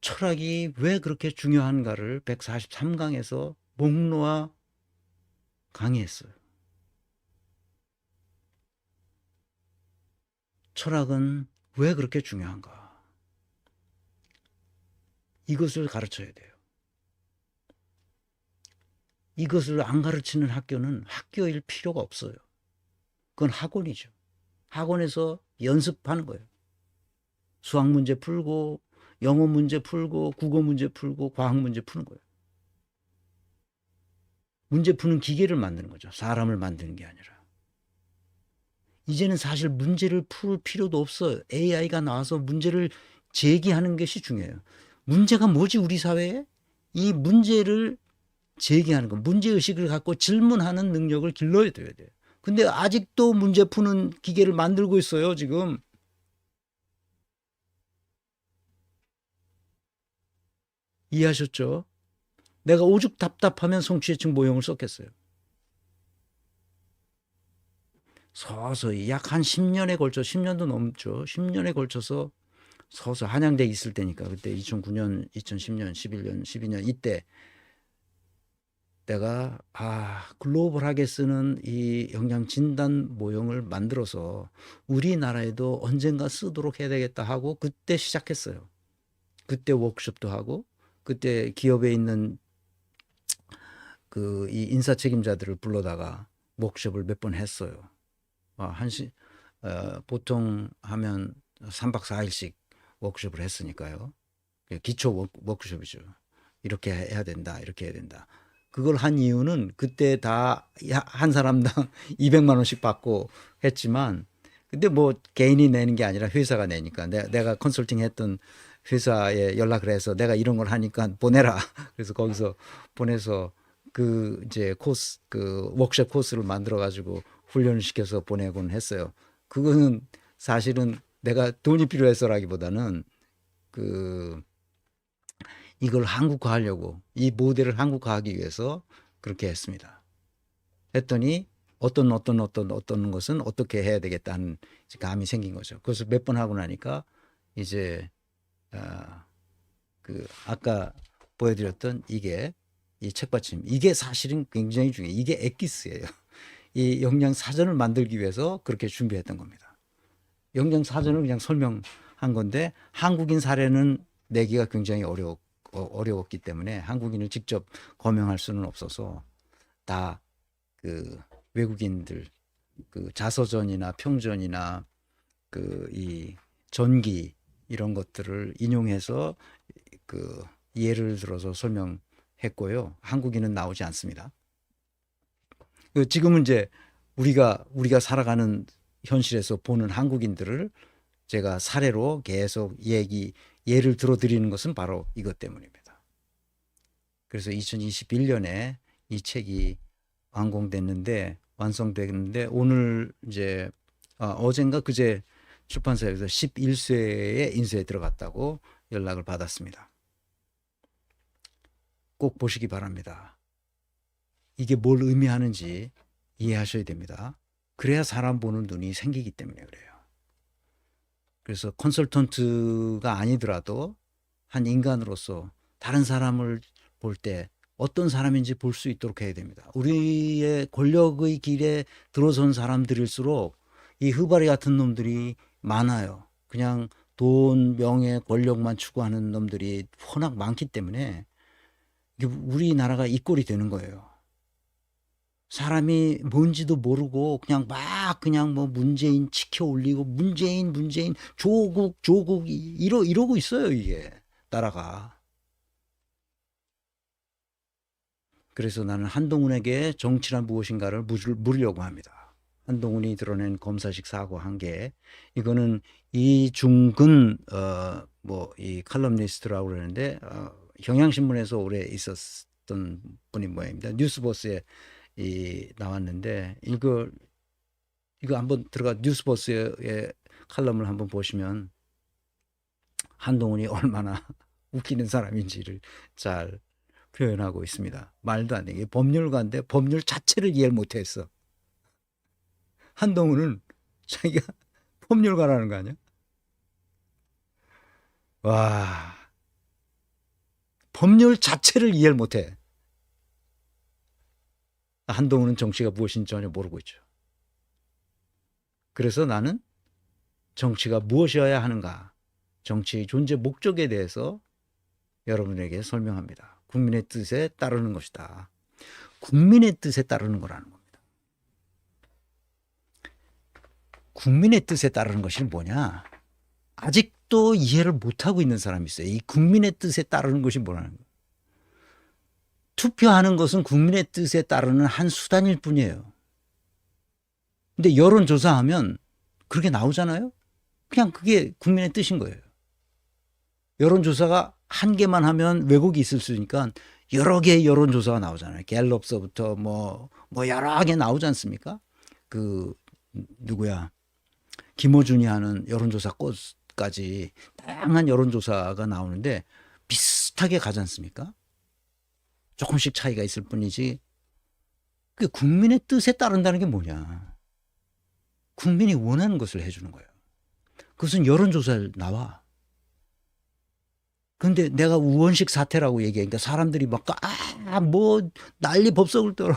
철학이 왜 그렇게 중요한가를 143강에서 목놓아 강의했어요. 철학은 왜 그렇게 중요한가? 이것을 가르쳐야 돼요. 이것을 안 가르치는 학교는 학교일 필요가 없어요. 그건 학원이죠. 학원에서 연습하는 거예요. 수학 문제 풀고 영어 문제 풀고 국어 문제 풀고 과학 문제 푸는 거예요. 문제 푸는 기계를 만드는 거죠. 사람을 만드는 게 아니라. 이제는 사실 문제를 풀 필요도 없어요. AI가 나와서 문제를 제기하는 것이 중요해요. 문제가 뭐지 우리 사회에? 이 문제를 제기하는 거, 문제의식을 갖고 질문하는 능력을 길러야 돼요. 근데 아직도 문제 푸는 기계를 만들고 있어요, 지금. 이해하셨죠? 내가 오죽 답답하면 성취해증 모형을 썼겠어요. 서서히 약 한 10년에 걸쳐, 10년도 넘죠. 10년에 걸쳐서 서서 한양대 있을 때니까 그때 2009년, 2010년, 11년, 12년 이때 내가 글로벌하게 쓰는 이 영양 진단 모형을 만들어서 우리나라에도 언젠가 쓰도록 해야 되겠다 하고 그때 시작했어요. 그때 워크숍도 하고 그때 기업에 있는 그 이 인사 책임자들을 불러다가 워크숍을 몇 번 했어요. 보통 하면 3박 4일씩 워크숍을 했으니까요. 기초 워크숍이죠. 이렇게 해야 된다. 이렇게 해야 된다. 그걸 한 이유는 그때 다 한 사람당 200만 원씩 받고 했지만 근데 뭐 개인이 내는 게 아니라 회사가 내니까 내가 컨설팅 했던 회사에 연락을 해서 내가 이런 걸 하니까 보내라. 그래서 거기서 보내서 그 이제 코스 그 워크숍 코스를 만들어 가지고 훈련을 시켜서 보내곤 했어요. 그거는 사실은 내가 돈이 필요해서라기보다는 그 이걸 한국화하려고 이 모델을 한국화하기 위해서 그렇게 했습니다. 했더니 어떤 것은 어떻게 해야 되겠다는 감이 생긴 거죠. 그래서 몇 번 하고 나니까 이제 그 아까 보여드렸던 이게 이 책받침 이게 사실은 굉장히 중요해요. 이게 엑기스예요. 이 영양 사전을 만들기 위해서 그렇게 준비했던 겁니다. 영양 사전을 그냥 설명한 건데 한국인 사례는 내기가 굉장히 어려웠기 때문에 한국인을 직접 거명할 수는 없어서 다 그 외국인들 그 자서전이나 평전이나 그 이 전기 이런 것들을 인용해서 그 예를 들어서 설명했고요. 한국인은 나오지 않습니다. 지금은 이제 우리가 살아가는 현실에서 보는 한국인들을 제가 사례로 계속 예를 들어 드리는 것은 바로 이것 때문입니다. 그래서 2021년에 이 책이 완성됐는데 오늘 이제 어젠가 그제 출판사에서 11쇄의 인쇄에 들어갔다고 연락을 받았습니다. 꼭 보시기 바랍니다. 이게 뭘 의미하는지 이해하셔야 됩니다. 그래야 사람 보는 눈이 생기기 때문에 그래요. 그래서 컨설턴트가 아니더라도 한 인간으로서 다른 사람을 볼 때 어떤 사람인지 볼 수 있도록 해야 됩니다. 우리의 권력의 길에 들어선 사람들일수록 이 흐바리 같은 놈들이 많아요. 그냥 돈, 명예, 권력만 추구하는 놈들이 워낙 많기 때문에 우리나라가 이 꼴이 되는 거예요. 사람이 뭔지도 모르고 그냥 뭐 문재인 치켜 올리고 문재인 조국 이러고 있어요 이게 나라가. 그래서 나는 한동훈에게 정치란 무엇인가를 물으려고 합니다. 한동훈이 드러낸 검사식 사고 한 게 이거는 이중근 뭐 이 칼럼니스트라고 그러는데 경향신문에서 오래 있었던 분이 모양입니다. 뉴스버스에 나왔는데 이거 한번 들어가 뉴스버스의 칼럼을 한번 보시면 한동훈이 얼마나 웃기는 사람인지를 잘 표현하고 있습니다. 말도 안 되게 법률가인데 법률 자체를 이해를 못했어. 한동훈은 자기가 법률가라는 거 아니야? 와, 법률 자체를 이해를 못해. 한동훈은 정치가 무엇인지 전혀 모르고 있죠. 그래서 나는 정치가 무엇이어야 하는가, 정치의 존재 목적에 대해서 여러분에게 설명합니다. 국민의 뜻에 따르는 것이다. 국민의 뜻에 따르는 거라는 겁니다. 국민의 뜻에 따르는 것이 뭐냐? 아직도 이해를 못하고 있는 사람이 있어요. 이 국민의 뜻에 따르는 것이 뭐라는 거예요. 투표하는 것은 국민의 뜻에 따르는 한 수단일 뿐이에요. 근데 여론조사하면 그렇게 나오잖아요. 그냥 그게 국민의 뜻인 거예요. 여론조사가 한 개만 하면 왜곡이 있을 수 있으니까 여러 개의 여론조사가 나오잖아요. 갤럽서부터 뭐 여러 개 나오지 않습니까? 그 누구야, 김어준이 하는 여론조사 꽃까지 다양한 여론조사가 나오는데 비슷하게 가지 않습니까? 조금씩 차이가 있을 뿐이지. 그 국민의 뜻에 따른다는 게 뭐냐? 국민이 원하는 것을 해주는 거예요. 그것은 여론조사에 나와. 그런데 내가 우원식 사태라고 얘기하니까 사람들이 막 뭐 난리 법석을 떨어.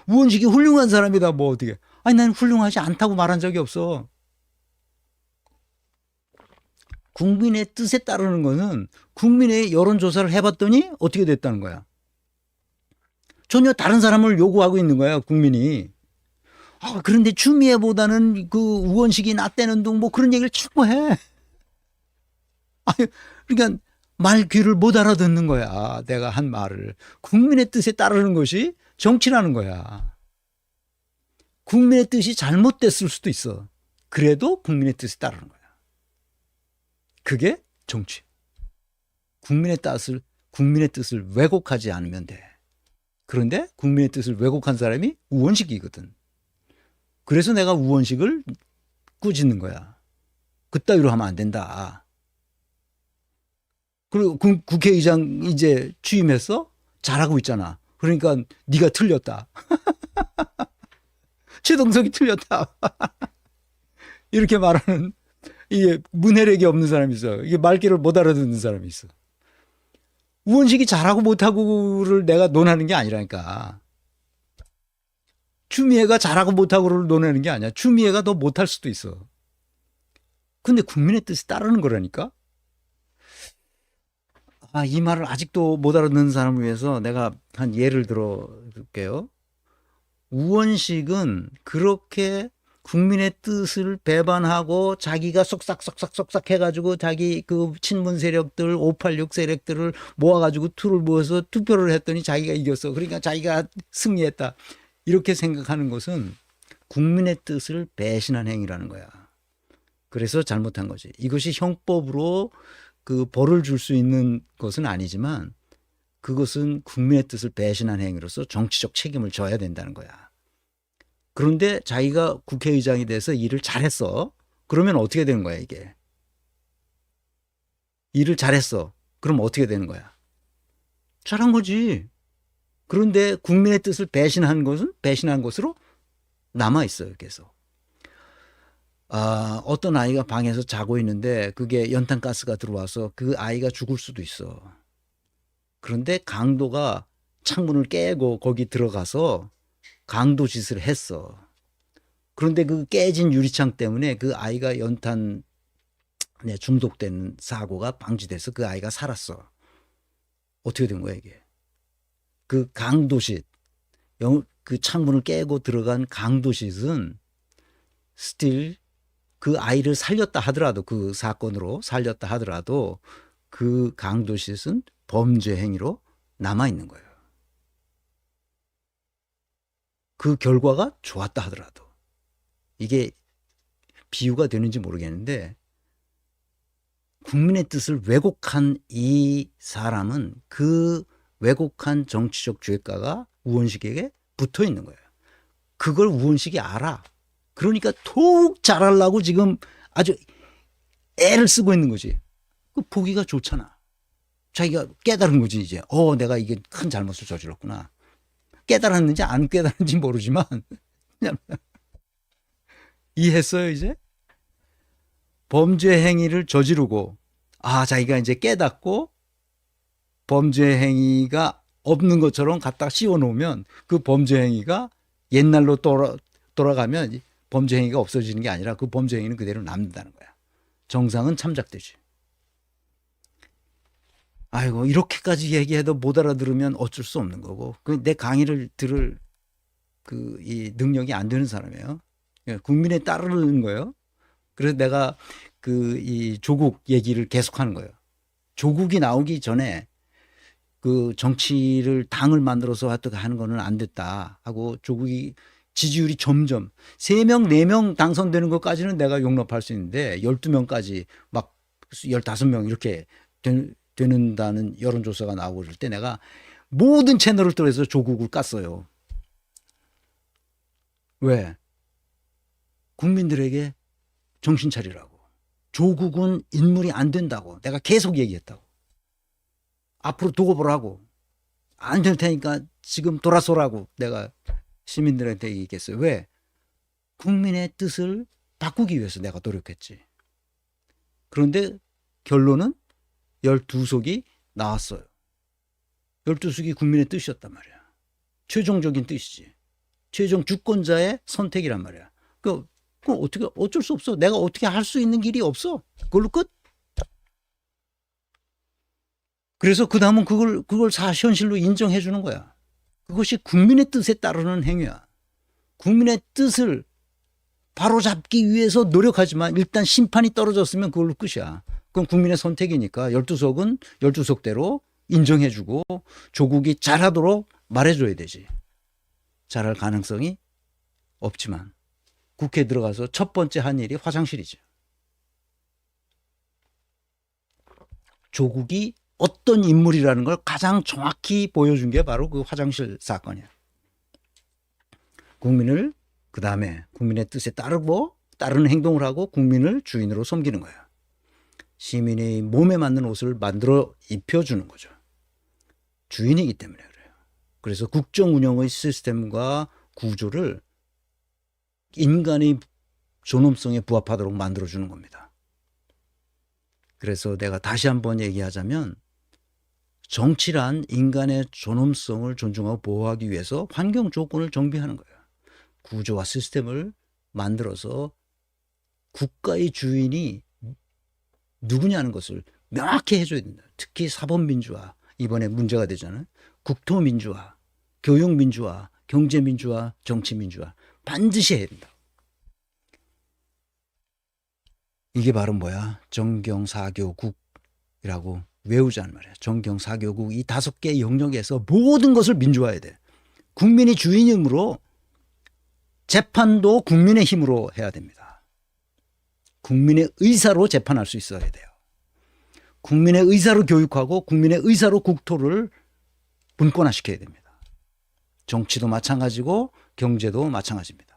우원식이 훌륭한 사람이다 뭐 어떻게. 아니 난 훌륭하지 않다고 말한 적이 없어. 국민의 뜻에 따르는 거는 국민의 여론조사를 해봤더니 어떻게 됐다는 거야. 전혀 다른 사람을 요구하고 있는 거야 국민이. 그런데 추미애보다는 그 우원식이 낫다는 둥 뭐 그런 얘기를 자꾸 해. 그러니까 말 귀를 못 알아듣는 거야. 내가 한 말을. 국민의 뜻에 따르는 것이 정치라는 거야. 국민의 뜻이 잘못됐을 수도 있어. 그래도 국민의 뜻에 따르는 거야. 그게 정치. 국민의 뜻을 왜곡하지 않으면 돼. 그런데 국민의 뜻을 왜곡한 사람이 우원식이거든. 그래서 내가 우원식을 꾸짖는 거야. 그따위로 하면 안 된다. 그리고 국회의장 이제 취임했어? 잘하고 있잖아. 그러니까 네가 틀렸다. 최동석이 틀렸다. 이렇게 말하는 이게 문해력이 없는 사람이 있어. 이게 말귀를 못 알아듣는 사람이 있어. 우원식이 잘하고 못하고를 내가 논하는 게 아니라니까. 추미애가 잘하고 못하고를 논하는 게 아니야. 추미애가 더 못할 수도 있어. 근데 국민의 뜻에 따르는 거라니까. 이 말을 아직도 못 알아듣는 사람을 위해서 내가 한 예를 들어 줄게요. 우원식은 그렇게 국민의 뜻을 배반하고 자기가 쏙싹 해가지고 자기 그 친문 세력들 586 세력들을 모아가지고 투를 모아서 투표를 했더니 자기가 이겼어. 그러니까 자기가 승리했다. 이렇게 생각하는 것은 국민의 뜻을 배신한 행위라는 거야. 그래서 잘못한 거지. 이것이 형법으로 그 벌을 줄 수 있는 것은 아니지만 그것은 국민의 뜻을 배신한 행위로서 정치적 책임을 져야 된다는 거야. 그런데 자기가 국회의장이 돼서 일을 잘했어. 그러면 어떻게 되는 거야 이게? 일을 잘했어. 그럼 어떻게 되는 거야? 잘한 거지. 그런데 국민의 뜻을 배신한 것은 배신한 것으로 남아있어요. 계속. 어떤 아이가 방에서 자고 있는데 그게 연탄가스가 들어와서 그 아이가 죽을 수도 있어. 그런데 강도가 창문을 깨고 거기 들어가서 강도 짓을 했어. 그런데 그 깨진 유리창 때문에 그 아이가 연탄 중독된 사고가 방지돼서 그 아이가 살았어. 어떻게 된 거야 이게? 그 강도짓, 그 창문을 깨고 들어간 강도짓은 still 그 아이를 살렸다 하더라도, 그 사건으로 살렸다 하더라도 그 강도짓은 범죄 행위로 남아있는 거예요. 그 결과가 좋았다 하더라도. 이게 비유가 되는지 모르겠는데 국민의 뜻을 왜곡한 이 사람은 그 왜곡한 정치적 죄가가 우원식에게 붙어 있는 거예요. 그걸 우원식이 알아. 그러니까 더욱 잘하려고 지금 아주 애를 쓰고 있는 거지. 그 보기가 좋잖아. 자기가 깨달은 거지 이제. 내가 이게 큰 잘못을 저질렀구나. 깨달았는지 안 깨달았는지 모르지만 이해했어요 이제? 범죄 행위를 저지르고 자기가 이제 깨닫고 범죄 행위가 없는 것처럼 갖다 씌워 놓으면 그 범죄 행위가 옛날로 돌아가면 범죄 행위가 없어지는 게 아니라 그 범죄 행위는 그대로 남는다는 거야. 정상은 참작되지. 아이고, 이렇게까지 얘기해도 못 알아들으면 어쩔 수 없는 거고. 내 강의를 들을 이 능력이 안 되는 사람이에요. 국민에 따르는 거예요. 그래서 내가 이 조국 얘기를 계속하는 거예요. 조국이 나오기 전에 그 정치를 당을 만들어서 어떻게 하는 거는 안 됐다 하고 조국이 지지율이 점점 3명, 4명 당선되는 것까지는 내가 용납할 수 있는데 12명까지 막 15명 이렇게 되는다는 여론조사가 나오고 그럴 때 내가 모든 채널을 통해서 조국을 깠어요. 왜? 국민들에게 정신 차리라고. 조국은 인물이 안 된다고 내가 계속 얘기했다고. 앞으로 두고 보라고. 안 될 테니까 지금 돌아서라고 내가 시민들한테 얘기했어요. 왜? 국민의 뜻을 바꾸기 위해서 내가 노력했지. 그런데 결론은 12석이 나왔어요. 12석이 국민의 뜻이었단 말이야. 최종적인 뜻이지. 최종 주권자의 선택이란 말이야. 그거 어떻게 어쩔 수 없어. 내가 어떻게 할 수 있는 길이 없어. 그걸로 끝. 그래서 그 다음은 그걸 현실로 인정해 주는 거야. 그것이 국민의 뜻에 따르는 행위야. 국민의 뜻을 바로잡기 위해서 노력하지만 일단 심판이 떨어졌으면 그걸로 끝이야. 그럼 국민의 선택이니까 12석은 12석대로 인정해 주고 조국이 잘하도록 말해줘야 되지. 잘할 가능성이 없지만 국회에 들어가서 첫 번째 한 일이 화장실이죠. 조국이 어떤 인물이라는 걸 가장 정확히 보여준 게 바로 그 화장실 사건이야. 국민을 그 다음에 국민의 뜻에 따르는 행동을 하고 국민을 주인으로 섬기는 거야. 시민의 몸에 맞는 옷을 만들어 입혀주는 거죠. 주인이기 때문에 그래요. 그래서 국정 운영의 시스템과 구조를 인간의 존엄성에 부합하도록 만들어주는 겁니다. 그래서 내가 다시 한번 얘기하자면 정치란 인간의 존엄성을 존중하고 보호하기 위해서 환경 조건을 정비하는 거예요. 구조와 시스템을 만들어서 국가의 주인이 누구냐는 것을 명확히 해줘야 된다. 특히 사법민주화, 이번에 문제가 되잖아요. 국토민주화, 교육민주화, 경제민주화, 정치민주화 반드시 해야 된다. 이게 바로 뭐야? 정경사교국이라고 외우자는 말이야. 정경사교국 이 5개 영역에서 모든 것을 민주화해야 돼. 국민이 주인이므로 재판도 국민의 힘으로 해야 됩니다. 국민의 의사로 재판할 수 있어야 돼요. 국민의 의사로 교육하고 국민의 의사로 국토를 분권화시켜야 됩니다. 정치도 마찬가지고 경제도 마찬가지입니다.